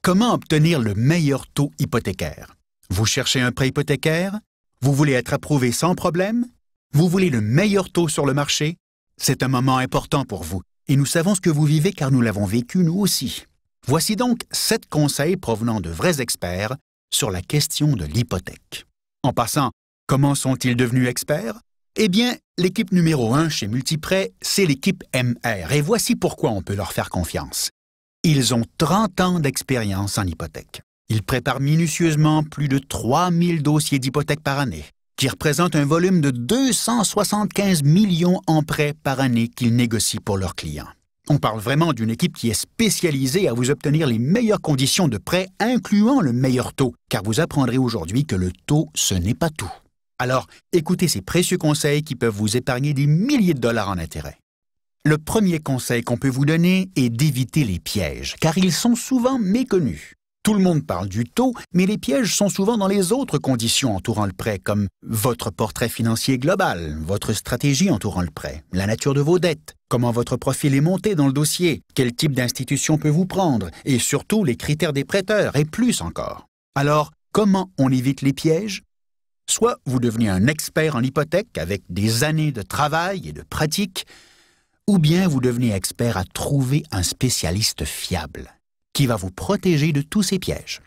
Comment obtenir le meilleur taux hypothécaire? Vous cherchez un prêt hypothécaire? Vous voulez être approuvé sans problème? Vous voulez le meilleur taux sur le marché? C'est un moment important pour vous et nous savons ce que vous vivez car nous l'avons vécu nous aussi. Voici donc 7 conseils provenant de vrais experts sur la question de l'hypothèque. En passant, comment sont-ils devenus experts? Eh bien, l'équipe numéro 1 chez Multiprêt, c'est l'équipe MR et voici pourquoi on peut leur faire confiance. Ils ont 30 ans d'expérience en hypothèque. Ils préparent minutieusement plus de 3000 dossiers d'hypothèque par année, qui représentent un volume de 275 millions en prêts par année qu'ils négocient pour leurs clients. On parle vraiment d'une équipe qui est spécialisée à vous obtenir les meilleures conditions de prêt, incluant le meilleur taux, car vous apprendrez aujourd'hui que le taux, ce n'est pas tout. Alors, écoutez ces précieux conseils qui peuvent vous épargner des milliers de dollars en intérêts. Le premier conseil qu'on peut vous donner est d'éviter les pièges, car ils sont souvent méconnus. Tout le monde parle du taux, mais les pièges sont souvent dans les autres conditions entourant le prêt, comme votre portrait financier global, votre stratégie entourant le prêt, la nature de vos dettes, comment votre profil est monté dans le dossier, quel type d'institution peut vous prendre, et surtout les critères des prêteurs, et plus encore. Alors, comment on évite les pièges? Soit vous devenez un expert en hypothèque avec des années de travail et de pratique, ou bien vous devenez expert à trouver un spécialiste fiable qui va vous protéger de tous ces pièges.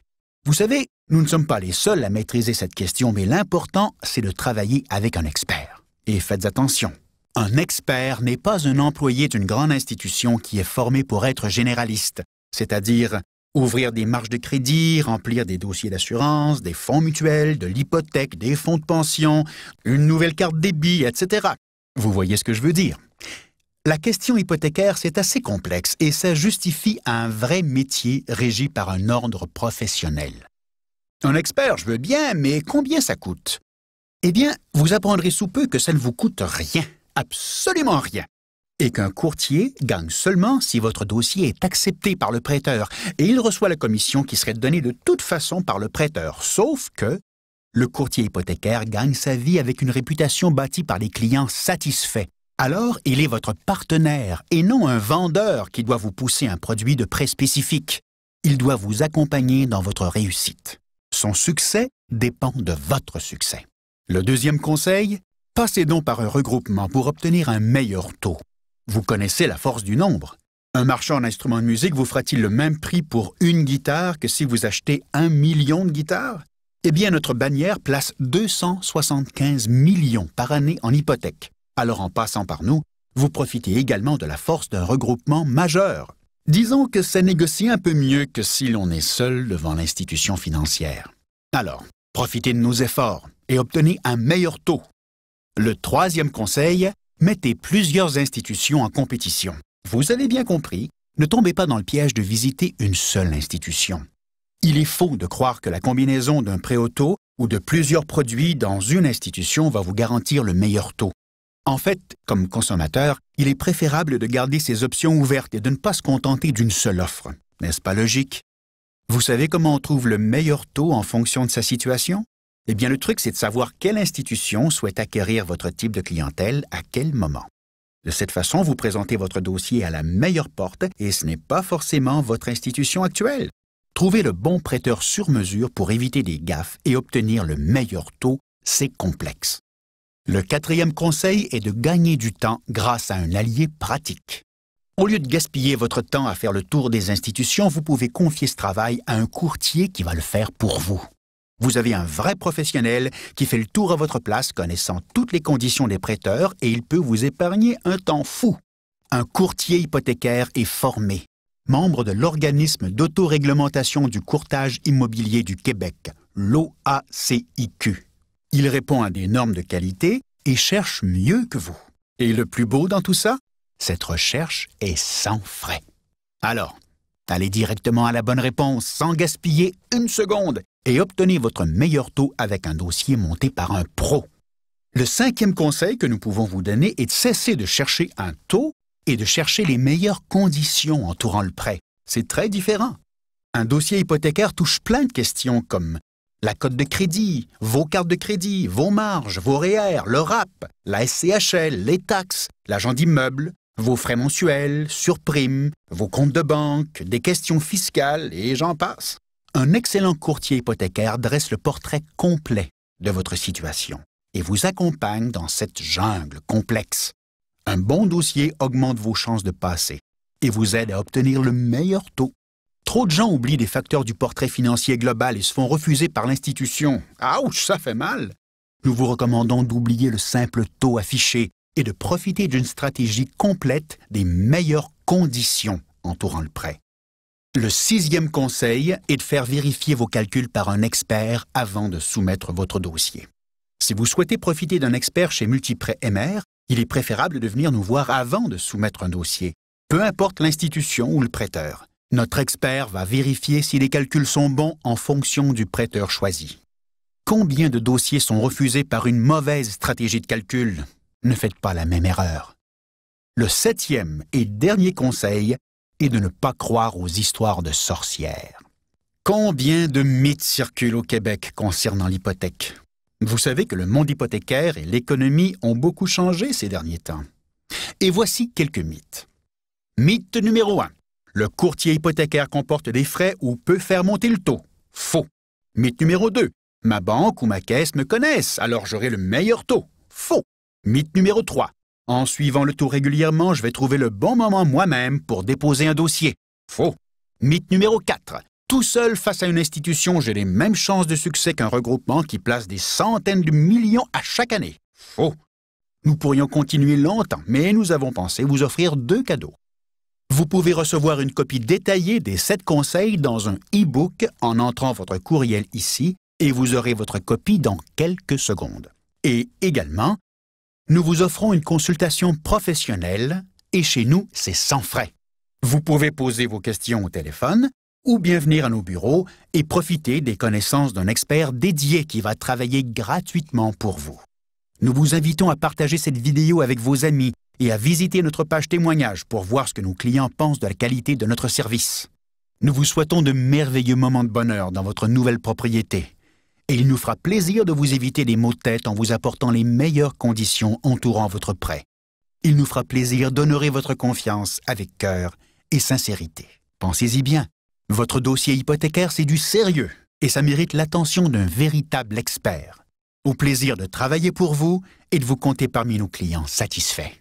Vous savez, nous ne sommes pas les seuls à maîtriser cette question, mais l'important, c'est de travailler avec un expert. Et faites attention, un expert n'est pas un employé d'une grande institution qui est formé pour être généraliste, c'est-à-dire ouvrir des marges de crédit, remplir des dossiers d'assurance, des fonds mutuels, de l'hypothèque, des fonds de pension, une nouvelle carte débit, etc. Vous voyez ce que je veux dire? La question hypothécaire, c'est assez complexe et ça justifie un vrai métier régi par un ordre professionnel. Un expert, je veux bien, mais combien ça coûte? Eh bien, vous apprendrez sous peu que ça ne vous coûte rien, absolument rien, et qu'un courtier gagne seulement si votre dossier est accepté par le prêteur et il reçoit la commission qui serait donnée de toute façon par le prêteur, sauf que le courtier hypothécaire gagne sa vie avec une réputation bâtie par les clients satisfaits. Alors, il est votre partenaire et non un vendeur qui doit vous pousser un produit de prêt spécifique. Il doit vous accompagner dans votre réussite. Son succès dépend de votre succès. Le deuxième conseil, passez donc par un regroupement pour obtenir un meilleur taux. Vous connaissez la force du nombre. Un marchand d'instruments de musique vous fera-t-il le même prix pour une guitare que si vous achetez 1 million de guitares? Eh bien, notre bannière place 275 millions par année en hypothèque. Alors en passant par nous, vous profitez également de la force d'un regroupement majeur. Disons que ça négocie un peu mieux que si l'on est seul devant l'institution financière. Alors, profitez de nos efforts et obtenez un meilleur taux. Le troisième conseil, mettez plusieurs institutions en compétition. Vous avez bien compris, ne tombez pas dans le piège de visiter une seule institution. Il est faux de croire que la combinaison d'un prêt au taux ou de plusieurs produits dans une institution va vous garantir le meilleur taux. En fait, comme consommateur, il est préférable de garder ses options ouvertes et de ne pas se contenter d'une seule offre. N'est-ce pas logique? Vous savez comment on trouve le meilleur taux en fonction de sa situation? Eh bien, le truc, c'est de savoir quelle institution souhaite acquérir votre type de clientèle à quel moment. De cette façon, vous présentez votre dossier à la meilleure porte et ce n'est pas forcément votre institution actuelle. Trouvez le bon prêteur sur mesure pour éviter des gaffes et obtenir le meilleur taux, c'est complexe. Le quatrième conseil est de gagner du temps grâce à un allié pratique. Au lieu de gaspiller votre temps à faire le tour des institutions, vous pouvez confier ce travail à un courtier qui va le faire pour vous. Vous avez un vrai professionnel qui fait le tour à votre place, connaissant toutes les conditions des prêteurs et il peut vous épargner un temps fou. Un courtier hypothécaire est formé, membre de l'organisme d'autoréglementation du courtage immobilier du Québec, l'OACIQ. Il répond à des normes de qualité et cherche mieux que vous. Et le plus beau dans tout ça, cette recherche est sans frais. Alors, allez directement à la bonne réponse sans gaspiller une seconde et obtenez votre meilleur taux avec un dossier monté par un pro. Le cinquième conseil que nous pouvons vous donner est de cesser de chercher un taux et de chercher les meilleures conditions entourant le prêt. C'est très différent. Un dossier hypothécaire touche plein de questions comme la cote de crédit, vos cartes de crédit, vos marges, vos REER, le RAP, la SCHL, les taxes, l'agent d'immeuble, vos frais mensuels, surprimes, vos comptes de banque, des questions fiscales et j'en passe. Un excellent courtier hypothécaire dresse le portrait complet de votre situation et vous accompagne dans cette jungle complexe. Un bon dossier augmente vos chances de passer et vous aide à obtenir le meilleur taux. Trop de gens oublient des facteurs du portrait financier global et se font refuser par l'institution. Ouch, ça fait mal! Nous vous recommandons d'oublier le simple taux affiché et de profiter d'une stratégie complète des meilleures conditions entourant le prêt. Le 6e conseil est de faire vérifier vos calculs par un expert avant de soumettre votre dossier. Si vous souhaitez profiter d'un expert chez Multiprêt MR, il est préférable de venir nous voir avant de soumettre un dossier, peu importe l'institution ou le prêteur. Notre expert va vérifier si les calculs sont bons en fonction du prêteur choisi. Combien de dossiers sont refusés par une mauvaise stratégie de calcul? Ne faites pas la même erreur. Le 7e et dernier conseil est de ne pas croire aux histoires de sorcières. Combien de mythes circulent au Québec concernant l'hypothèque? Vous savez que le monde hypothécaire et l'économie ont beaucoup changé ces derniers temps. Et voici quelques mythes. Mythe numéro 1. Le courtier hypothécaire comporte des frais ou peut faire monter le taux. Faux. Mythe numéro 2. Ma banque ou ma caisse me connaissent, alors j'aurai le meilleur taux. Faux. Mythe numéro 3. En suivant le taux régulièrement, je vais trouver le bon moment moi-même pour déposer un dossier. Faux. Mythe numéro 4. Tout seul face à une institution, j'ai les mêmes chances de succès qu'un regroupement qui place des centaines de millions à chaque année. Faux. Nous pourrions continuer longtemps, mais nous avons pensé vous offrir 2 cadeaux. Vous pouvez recevoir une copie détaillée des 7 conseils dans un e-book en entrant votre courriel ici et vous aurez votre copie dans quelques secondes. Et également, nous vous offrons une consultation professionnelle et chez nous, c'est sans frais. Vous pouvez poser vos questions au téléphone ou bien venir à nos bureaux et profiter des connaissances d'un expert dédié qui va travailler gratuitement pour vous. Nous vous invitons à partager cette vidéo avec vos amis et à visiter notre page témoignage pour voir ce que nos clients pensent de la qualité de notre service. Nous vous souhaitons de merveilleux moments de bonheur dans votre nouvelle propriété. Et il nous fera plaisir de vous éviter des maux de tête en vous apportant les meilleures conditions entourant votre prêt. Il nous fera plaisir d'honorer votre confiance avec cœur et sincérité. Pensez-y bien, votre dossier hypothécaire, c'est du sérieux et ça mérite l'attention d'un véritable expert. Au plaisir de travailler pour vous et de vous compter parmi nos clients satisfaits.